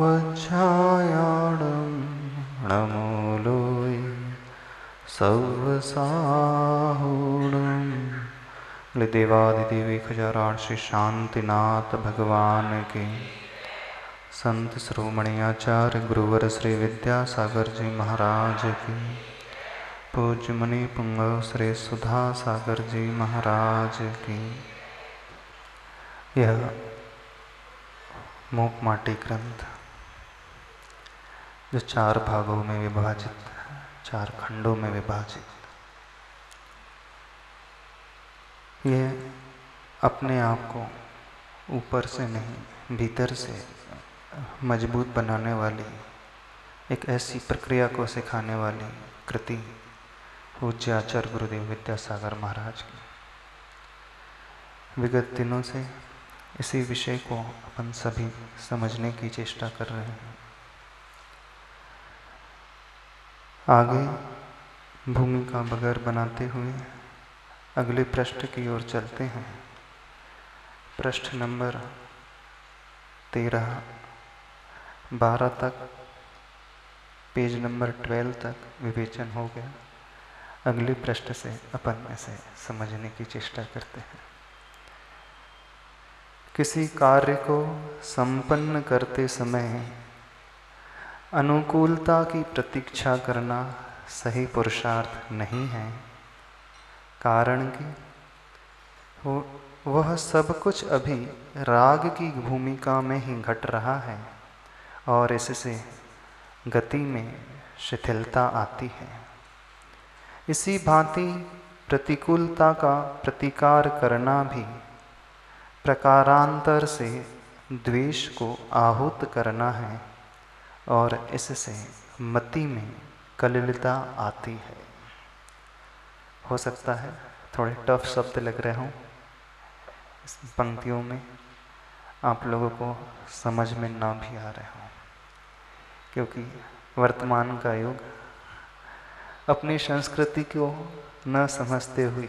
वज्रायाणं नमोलोय सव्वसाहूणं देवादिदेवी खजाराण श्री शांतिनाथ भगवान के संत श्रोमणी आचार्य गुरुवर श्री विद्यासागर जी महाराज की पूज्य मुनि पुंगव श्री सुधा सागर जी महाराज की। यह मूक माटी ग्रंथ जो 4 भागों में विभाजित, 4 खंडों में विभाजित, ये अपने आप को ऊपर से नहीं भीतर से मजबूत बनाने वाली एक ऐसी प्रक्रिया को सिखाने वाली कृति पूज्य आचार्य गुरुदेव विद्यासागर महाराज की। विगत दिनों से इसी विषय को अपन सभी समझने की चेष्टा कर रहे हैं। आगे भूमिका बगैर बनाते हुए अगले पृष्ठ की ओर चलते हैं। पृष्ठ नंबर 13, 12 तक, पेज नंबर 12 तक विवेचन हो गया। अगले पृष्ठ से अपन ऐसे समझने की चेष्टा करते हैं। किसी कार्य को संपन्न करते समय अनुकूलता की प्रतीक्षा करना सही पुरुषार्थ नहीं है, कारण कि वह सब कुछ अभी राग की भूमिका में ही घट रहा है और इससे गति में शिथिलता आती है। इसी भांति प्रतिकूलता का प्रतिकार करना भी प्रकारांतर से द्वेष को आहूत करना है और इससे मति में कलिलता आती है। हो सकता है थोड़े टफ शब्द लग रहे हों इस पंक्तियों में, आप लोगों को समझ में ना भी आ रहे हों, क्योंकि वर्तमान का युग अपनी संस्कृति को न समझते हुए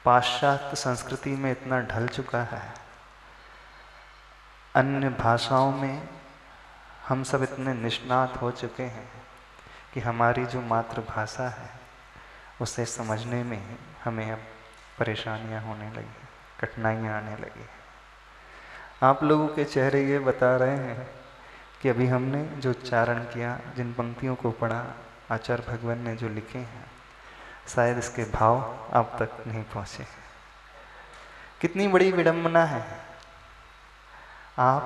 पाश्चात्य संस्कृति में इतना ढल चुका है। अन्य भाषाओं में हम सब इतने निष्णात हो चुके हैं कि हमारी जो मातृभाषा है उसे समझने में हमें अब परेशानियां होने लगी, कठिनाइयां आने लगी। आप लोगों के चेहरे ये बता रहे हैं कि अभी हमने जो उच्चारण किया, जिन पंक्तियों को पढ़ा, आचार्य भगवान ने जो लिखे हैं, शायद इसके भाव आप तक नहीं पहुँचे। कितनी बड़ी विडंबना है। आप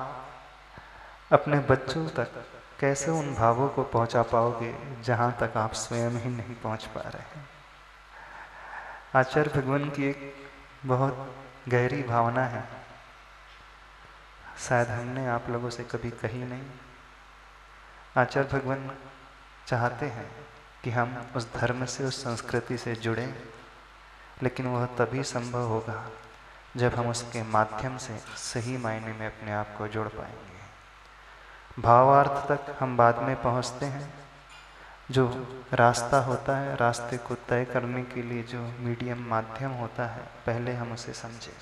अपने बच्चों तक कैसे उन भावों को पहुंचा पाओगे जहां तक आप स्वयं ही नहीं पहुंच पा रहे हैं। आचार्य भगवान की एक बहुत गहरी भावना है, शायद हमने आप लोगों से कभी कही नहीं। आचार्य भगवान चाहते हैं कि हम उस धर्म से, उस संस्कृति से जुड़ें, लेकिन वह तभी संभव होगा जब हम उसके माध्यम से सही मायने में अपने आप को जोड़ पाएंगे। भावार्थ तक हम बाद में पहुंचते हैं। जो रास्ता होता है, रास्ते को तय करने के लिए जो मीडियम माध्यम होता है, पहले हम उसे समझें।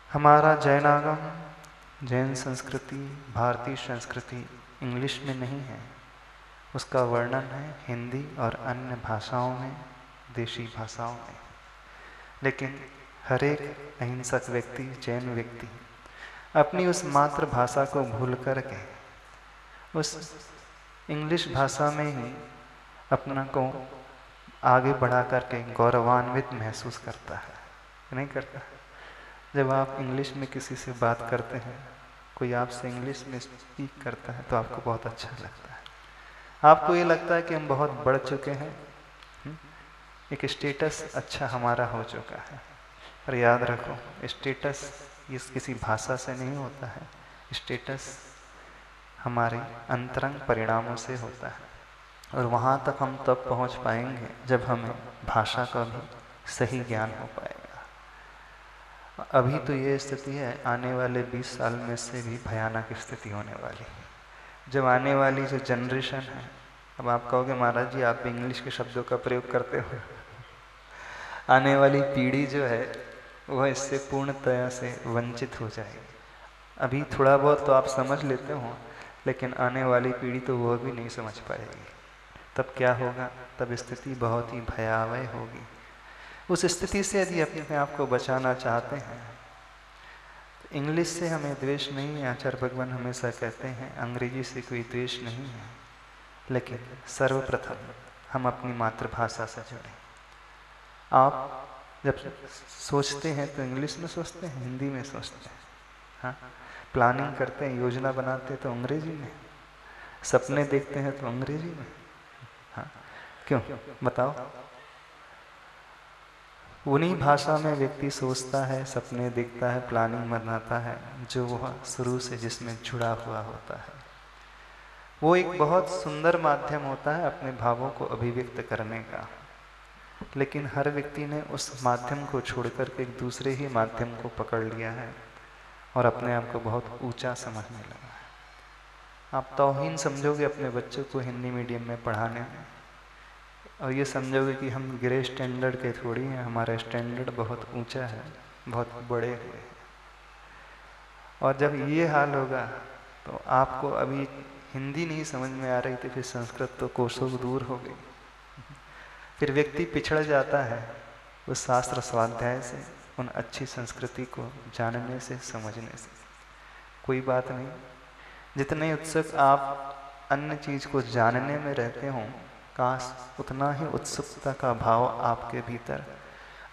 हमारा जैनागम, जैन संस्कृति, भारतीय संस्कृति इंग्लिश में नहीं है, उसका वर्णन है हिंदी और अन्य भाषाओं में, देशी भाषाओं में। लेकिन हर एक अहिंसक व्यक्ति, जैन व्यक्ति अपनी उस मातृभाषा को भूल करके उस इंग्लिश भाषा में ही अपना को आगे बढ़ा करके गौरवान्वित महसूस करता है, नहीं करता? जब आप इंग्लिश में किसी से बात करते हैं, कोई आपसे इंग्लिश में स्पीक करता है, तो आपको बहुत अच्छा लगता है। आपको ये लगता है कि हम बहुत बढ़ चुके हैं, एक स्टेटस अच्छा हमारा हो चुका है। और याद रखो, स्टेटस इस किसी भाषा से नहीं होता है, स्टेटस हमारे अंतरंग परिणामों से होता है। और वहाँ तक हम तब पहुँच पाएंगे जब हमें भाषा का भी सही ज्ञान हो पाएगा। अभी तो ये स्थिति है, आने वाले 20 साल में से भी भयानक स्थिति होने वाली है। जब आने वाली जो जनरेशन है, अब आप कहोगे महाराज जी आप भी इंग्लिश के शब्दों का प्रयोग करते हो। आने वाली पीढ़ी जो है वह इससे पूर्णतया से वंचित हो जाएगी। अभी थोड़ा बहुत तो आप समझ लेते हो, लेकिन आने वाली पीढ़ी तो वो भी नहीं समझ पाएगी। तब क्या होगा? तब स्थिति बहुत ही भयावह होगी। उस स्थिति से यदि अपने आप को बचाना चाहते हैं, तो इंग्लिश से हमें द्वेष नहीं है। आचार्य भगवान हमेशा कहते हैं अंग्रेजी से कोई द्वेष नहीं है, लेकिन सर्वप्रथम हम अपनी मातृभाषा से जुड़ें। आप जब सोचते हैं तो इंग्लिश में सोचते हैं, हिंदी में सोचते हैं, हाँ, प्लानिंग करते हैं, योजना बनाते हैं तो अंग्रेजी में, सपने देखते हैं तो अंग्रेजी में, हाँ, क्यों बताओ? उन्हीं भाषा में व्यक्ति सोचता है, सपने देखता है, प्लानिंग बनाता है, जो वह शुरू से जिसमें जुड़ा हुआ होता है। वो एक बहुत सुंदर माध्यम होता है अपने भावों को अभिव्यक्त करने का, लेकिन हर व्यक्ति ने उस माध्यम को छोड़कर के एक दूसरे ही माध्यम को पकड़ लिया है और अपने आप को बहुत ऊंचा समझने लगा है। आप तौहीन समझोगे अपने बच्चों को हिंदी मीडियम में पढ़ाने में, और ये समझोगे कि हम गिरे स्टैंडर्ड के थोड़ी हैं, हमारा स्टैंडर्ड बहुत ऊंचा है, बहुत बड़े हुए हैं। और जब ये हाल होगा तो आपको अभी हिंदी नहीं समझ में आ रही थी, फिर संस्कृत तो कोसों दूर हो गई। फिर व्यक्ति पिछड़ जाता है उस शास्त्र स्वाध्याय से, उन अच्छी संस्कृति को जानने से, समझने से। कोई बात नहीं, जितने उत्सुक आप अन्य चीज को जानने में रहते हो, काश उतना ही उत्सुकता का भाव आपके भीतर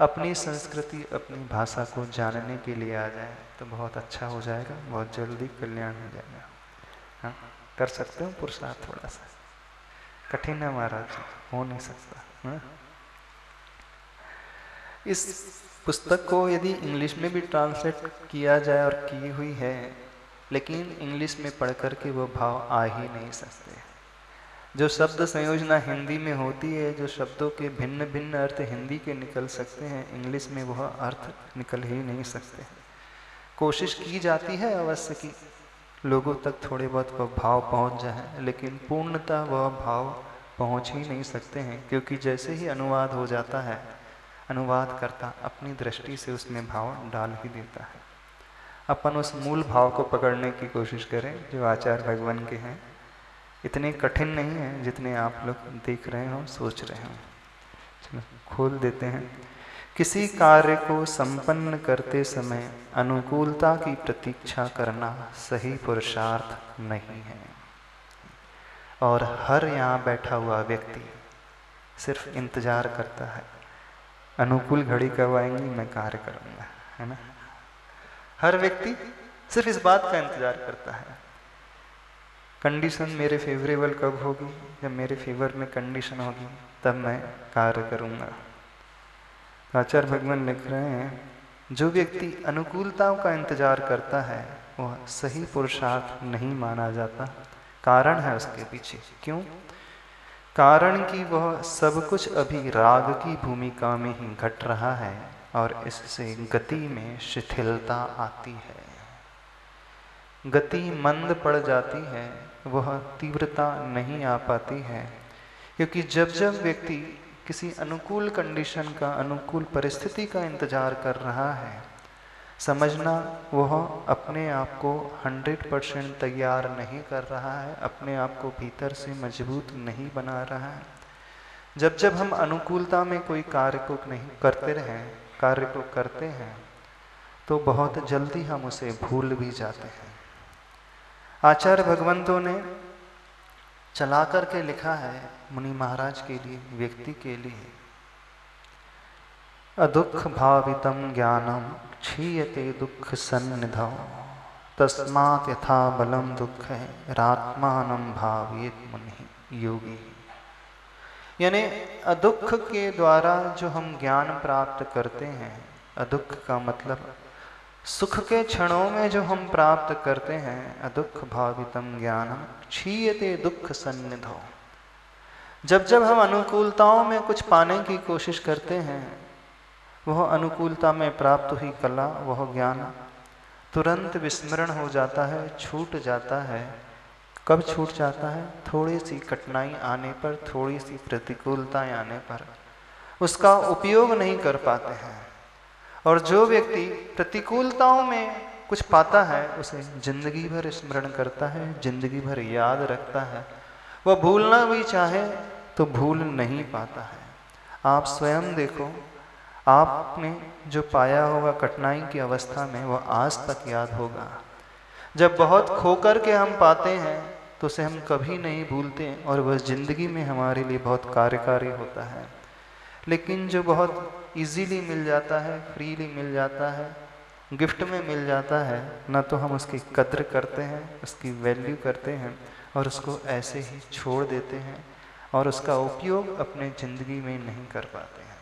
अपनी संस्कृति, अपनी भाषा को जानने के लिए आ जाए तो बहुत अच्छा हो जाएगा, बहुत जल्दी कल्याण हो जाएगा। हाँ, कर सकते हो पुरुषार्थ? थोड़ा सा कठिन है महाराज, हो नहीं सकता। हाँ? इस पुस्तक को यदि इंग्लिश में भी ट्रांसलेट किया जाए, और की हुई है, लेकिन इंग्लिश में पढ़ कर के वो भाव आ ही नहीं सकते। जो शब्द संयोजना हिंदी में होती है, जो शब्दों के भिन्न भिन्न अर्थ हिंदी के निकल सकते हैं, इंग्लिश में वह अर्थ निकल ही नहीं सकते। कोशिश की जाती है अवश्य कि लोगों तक थोड़े बहुत वह भाव पहुंच जाए, लेकिन पूर्णतः वह भाव पहुंच ही नहीं सकते हैं, क्योंकि जैसे ही अनुवाद हो जाता है, अनुवादकर्ता अपनी दृष्टि से उसमें भाव डाल ही देता है। अपन उस मूल भाव को पकड़ने की कोशिश करें जो आचार्य भगवान के हैं। इतने कठिन नहीं है जितने आप लोग देख रहे हो, सोच रहे हो। चलो खोल देते हैं। किसी कार्य को संपन्न करते समय अनुकूलता की प्रतीक्षा करना सही पुरुषार्थ नहीं है, और हर यहाँ बैठा हुआ व्यक्ति सिर्फ इंतजार करता है, अनुकूल घड़ी कब आएंगी मैं कार्य करूँगा, है ना। हर व्यक्ति सिर्फ इस बात का इंतजार करता है, कंडीशन मेरे फेवरेबल कब होगी, जब मेरे फेवर में कंडीशन होगी तब मैं कार्य करूँगा। आचार्य भगवान लिख रहे हैं, जो व्यक्ति अनुकूलताओं का इंतजार करता है वह सही पुरुषार्थ नहीं माना जाता। कारण है उसके पीछे। क्यों? कारण कि वह सब कुछ अभी राग की भूमिका में ही घट रहा है और इससे गति में शिथिलता आती है, गति मंद पड़ जाती है, वह तीव्रता नहीं आ पाती है। क्योंकि जब जब व्यक्ति किसी अनुकूल कंडीशन का, अनुकूल परिस्थिति का इंतजार कर रहा है, समझना वह अपने आप को 100% तैयार नहीं कर रहा है, अपने आप को भीतर से मजबूत नहीं बना रहा है। जब जब हम अनुकूलता में कोई कार्य को नहीं करते हैं तो बहुत जल्दी हम उसे भूल भी जाते हैं। आचार्य भगवंतों ने चला करके लिखा है मुनि महाराज के लिए, व्यक्ति के लिए, अदुख भावितम ज्ञानम क्षीयते दुख सन्निधौ तस्मात् यथा बलम दुख रात्मानं भावेत मुनि योगी। यानी अदुख के द्वारा जो हम ज्ञान प्राप्त करते हैं, अदुख का मतलब सुख के क्षणों में जो हम प्राप्त करते हैं, अदुख भावितम ज्ञानम क्षीयते दुख सन्निधौ। जब जब हम अनुकूलताओं में कुछ पाने की कोशिश करते हैं, वह अनुकूलता में प्राप्त हुई कला, वह ज्ञान तुरंत विस्मरण हो जाता है, छूट जाता है। कब छूट जाता है? थोड़ी सी कठिनाई आने पर, थोड़ी सी प्रतिकूलताएं आने पर उसका उपयोग नहीं कर पाते हैं। और जो व्यक्ति प्रतिकूलताओं में कुछ पाता है उसे जिंदगी भर स्मरण करता है, जिंदगी भर याद रखता है। वह भूलना भी चाहे तो भूल नहीं पाता है। आप स्वयं देखो, आपने जो पाया होगा कठिनाई की अवस्था में, वह आज तक याद होगा। जब बहुत खोकर के हम पाते हैं तो उसे हम कभी नहीं भूलते और वह ज़िंदगी में हमारे लिए बहुत कार्यकारी होता है। लेकिन जो बहुत इजीली मिल जाता है, फ्रीली मिल जाता है, गिफ्ट में मिल जाता है, ना तो हम उसकी कद्र करते हैं, उसकी वैल्यू करते हैं और उसको ऐसे ही छोड़ देते हैं और उसका उपयोग अपने ज़िंदगी में नहीं कर पाते हैं।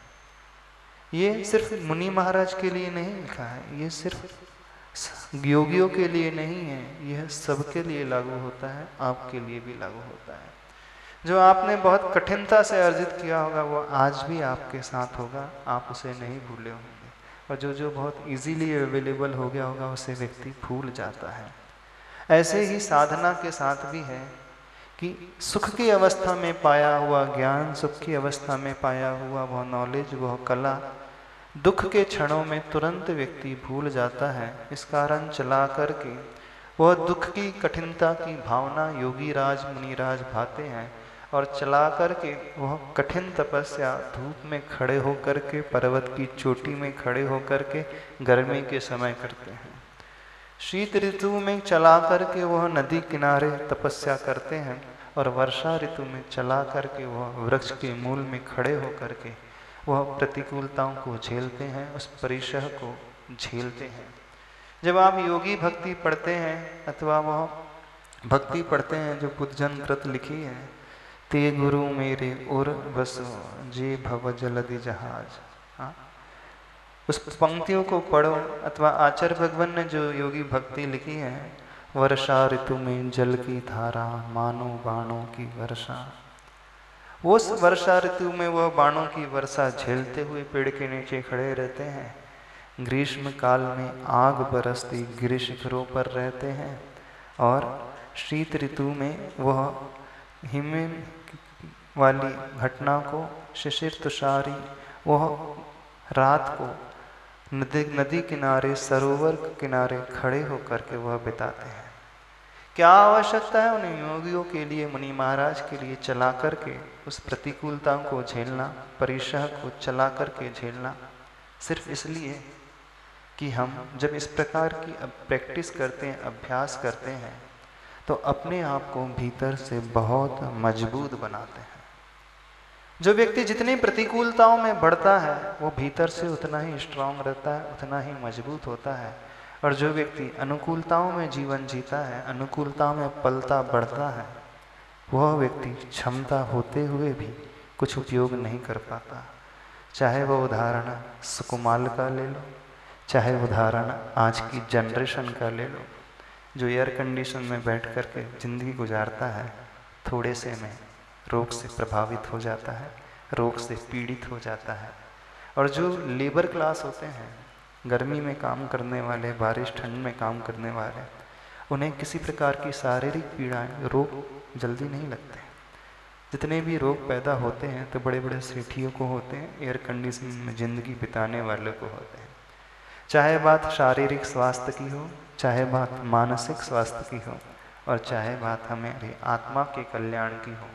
ये सिर्फ मुनि महाराज के लिए नहीं लिखा है, ये सिर्फ योगियों के लिए नहीं है, यह सबके लिए लागू होता है, आपके लिए भी लागू होता है। जो आपने बहुत कठिनता से अर्जित किया होगा वो आज भी आपके साथ होगा, आप उसे नहीं भूले होंगे। और जो बहुत इजीली अवेलेबल हो गया होगा उसे व्यक्ति भूल जाता है। ऐसे ही साधना के साथ भी है कि सुख की अवस्था में पाया हुआ ज्ञान, सुख की अवस्था में पाया हुआ वह नॉलेज, वह कला, दुख के क्षणों में तुरंत व्यक्ति भूल जाता है। इस कारण चला करके वह दुख की कठिनता की भावना योगी राज मुनिराज भाते हैं और चला करके वह कठिन तपस्या धूप में खड़े होकर के, पर्वत की चोटी में खड़े होकर के गर्मी के समय करते हैं। शीत ऋतु में चला करके वह नदी किनारे तपस्या करते हैं और वर्षा ऋतु में चला करके वह वृक्ष के मूल में खड़े होकर के वह प्रतिकूलताओं को झेलते हैं, उस परिसह को झेलते हैं। जब आप योगी भक्ति पढ़ते हैं अथवा वह भक्ति पढ़ते हैं जो बुद्धजन व्रत लिखी है, ते गुरु मेरे उर बसो जे भव जलधि जहाज, हाँ, उस पंक्तियों को पढ़ो। अथवा आचार्य भगवान ने जो योगी भक्ति लिखी है, वर्षा ऋतु में जल की धारा मानो बाणों की वर्षा, उस वर्षा ऋतु में वह बाणों की वर्षा झेलते हुए पेड़ के नीचे खड़े रहते हैं। ग्रीष्म काल में आग बरसती गिरि शिखरों पर रहते हैं और शीत ऋतु में वह हिम वाली घटना को, शिशिर तुषारी वह रात को नदी किनारे, सरोवर किनारे खड़े होकर के वह बिताते हैं। क्या आवश्यकता है उन्हें योगियों के लिए, मुनि महाराज के लिए चला करके उस प्रतिकूलता को झेलना, परिसह को चला करके झेलना? सिर्फ इसलिए कि हम जब इस प्रकार की प्रैक्टिस करते हैं, अभ्यास करते हैं, तो अपने आप को भीतर से बहुत मजबूत बनाते हैं। जो व्यक्ति जितनी प्रतिकूलताओं में बढ़ता है वो भीतर से उतना ही स्ट्रांग रहता है, उतना ही मजबूत होता है। और जो व्यक्ति अनुकूलताओं में जीवन जीता है, अनुकूलताओं में पलता बढ़ता है, वह व्यक्ति क्षमता होते हुए भी कुछ उपयोग नहीं कर पाता। चाहे वह उदाहरण सुकुमाल का ले लो, चाहे उदाहरण आज की जनरेशन का ले लो, जो एयर कंडीशन में बैठ कर के ज़िंदगी गुजारता है, थोड़े से में रोग से प्रभावित हो जाता है, रोग से पीड़ित हो जाता है। और जो लेबर क्लास होते हैं, गर्मी में काम करने वाले, बारिश ठंड में काम करने वाले, उन्हें किसी प्रकार की शारीरिक पीड़ाएं, रोग जल्दी नहीं लगते। जितने भी रोग पैदा होते हैं तो बड़े बड़े सेठियों को होते हैं, एयर कंडीशन में ज़िंदगी बिताने वालों को होते हैं। चाहे बात शारीरिक स्वास्थ्य की हो, चाहे बात मानसिक स्वास्थ्य की हो, और चाहे बात हमारी आत्मा के कल्याण की हो।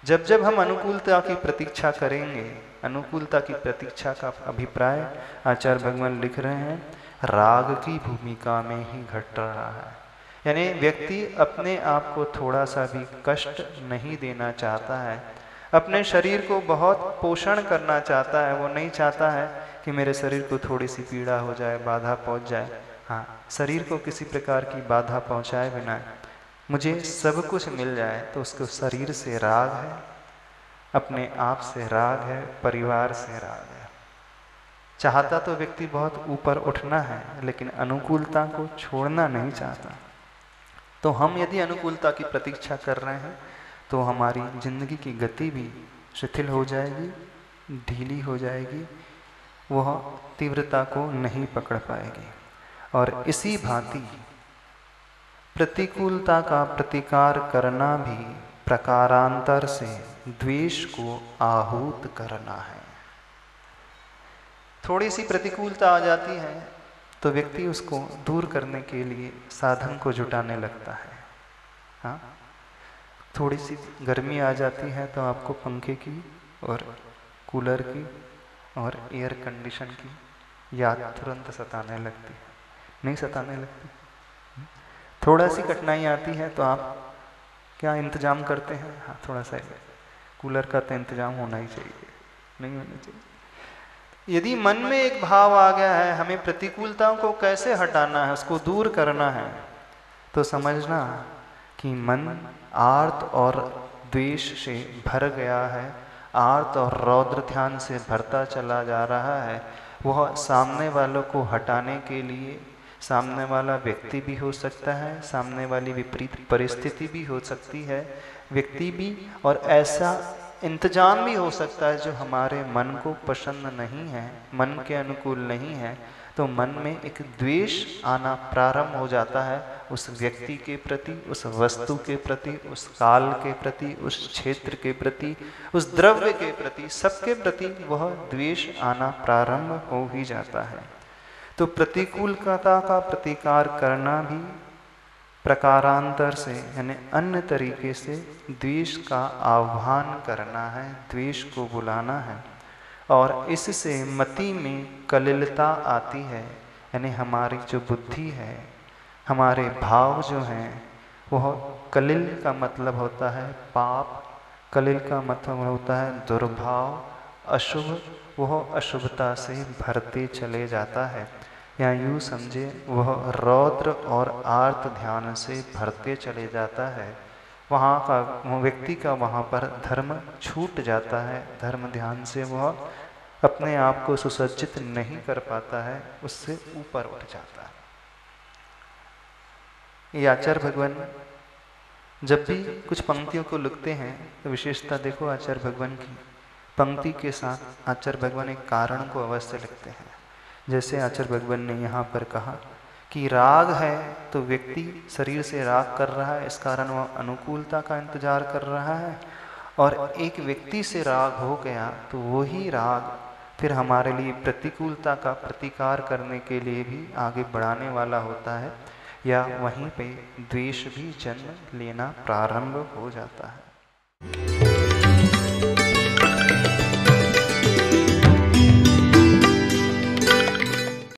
जब जब हम अनुकूलता की प्रतीक्षा करेंगे, अनुकूलता की प्रतीक्षा का अभिप्राय आचार्य भगवान लिख रहे हैं, राग की भूमिका में ही घट रहा है। यानी व्यक्ति अपने आप को थोड़ा सा भी कष्ट नहीं देना चाहता है, अपने शरीर को बहुत पोषण करना चाहता है। वो नहीं चाहता है कि मेरे शरीर को थोड़ी सी पीड़ा हो जाए, बाधा पहुंच जाए। हाँ, शरीर को किसी प्रकार की बाधा पहुंचाए बिना मुझे सब कुछ मिल जाए। तो उसको शरीर से राग है, अपने आप से राग है, परिवार से राग है। चाहता तो व्यक्ति बहुत ऊपर उठना है, लेकिन अनुकूलता को छोड़ना नहीं चाहता। तो हम यदि अनुकूलता की प्रतीक्षा कर रहे हैं तो हमारी जिंदगी की गति भी शिथिल हो जाएगी, ढीली हो जाएगी, वह तीव्रता को नहीं पकड़ पाएगी। और इसी भांति प्रतिकूलता का प्रतिकार करना भी प्रकारांतर से द्वेष को आहूत करना है। थोड़ी सी प्रतिकूलता आ जाती है तो व्यक्ति उसको दूर करने के लिए साधन को जुटाने लगता है। हाँ, थोड़ी सी गर्मी आ जाती है तो आपको पंखे की और कूलर की और एयर कंडीशन की याद तुरंत सताने लगती है, नहीं सताने लगती? थोड़ा सी कठिनाई आती है तो आप क्या इंतजाम करते हैं? हाँ, थोड़ा सा कूलर का तो इंतजाम होना ही चाहिए, नहीं होना चाहिए। यदि मन में एक भाव आ गया है, हमें प्रतिकूलताओं को कैसे हटाना है, उसको दूर करना है, तो समझना कि मन आर्त और द्वेष से भर गया है, आर्त और रौद्र ध्यान से भरता चला जा रहा है। वह सामने वालों को हटाने के लिए, सामने वाला व्यक्ति भी हो सकता है, सामने वाली विपरीत परिस्थिति भी हो सकती है, व्यक्ति भी, और ऐसा इंतजाम भी हो सकता है जो हमारे मन को पसंद नहीं है, मन के अनुकूल नहीं है। तो मन में एक द्वेष आना प्रारंभ हो जाता है उस व्यक्ति के प्रति, उस वस्तु के प्रति, उस काल के प्रति, उस क्षेत्र के प्रति, उस द्रव्य के प्रति, सबके प्रति वह द्वेष आना प्रारंभ हो ही जाता है। तो प्रतिकूलता का प्रतिकार करना भी प्रकारांतर से, यानी अन्य तरीके से द्वेष का आह्वान करना है, द्वेष को बुलाना है। और इससे मति में कलिलता आती है, यानी हमारी जो बुद्धि है, हमारे भाव जो हैं, वह कलिल का मतलब होता है पाप, कलिल का मतलब होता है दुर्भाव, अशुभ, वह अशुभता से भरते चले जाता है। या यूँ समझे वह रौद्र और आर्त ध्यान से भरते चले जाता है। वहाँ का व्यक्ति का वहाँ पर धर्म छूट जाता है, धर्म ध्यान से वह अपने आप को सुसज्जित नहीं कर पाता है, उससे ऊपर उठ जाता है। ये आचार्य भगवान जब भी कुछ पंक्तियों को लिखते हैं तो विशेषता देखो आचार्य भगवान की, पंक्ति के साथ आचार्य भगवान एक कारण को अवश्य लिखते हैं। जैसे आचार्य भगवान ने यहाँ पर कहा कि राग है तो व्यक्ति शरीर से राग कर रहा है, इस कारण वह अनुकूलता का इंतजार कर रहा है, और एक व्यक्ति से राग हो गया तो वही राग फिर हमारे लिए प्रतिकूलता का प्रतिकार करने के लिए भी आगे बढ़ाने वाला होता है, या वहीं पे द्वेष भी जन्म लेना प्रारंभ हो जाता है।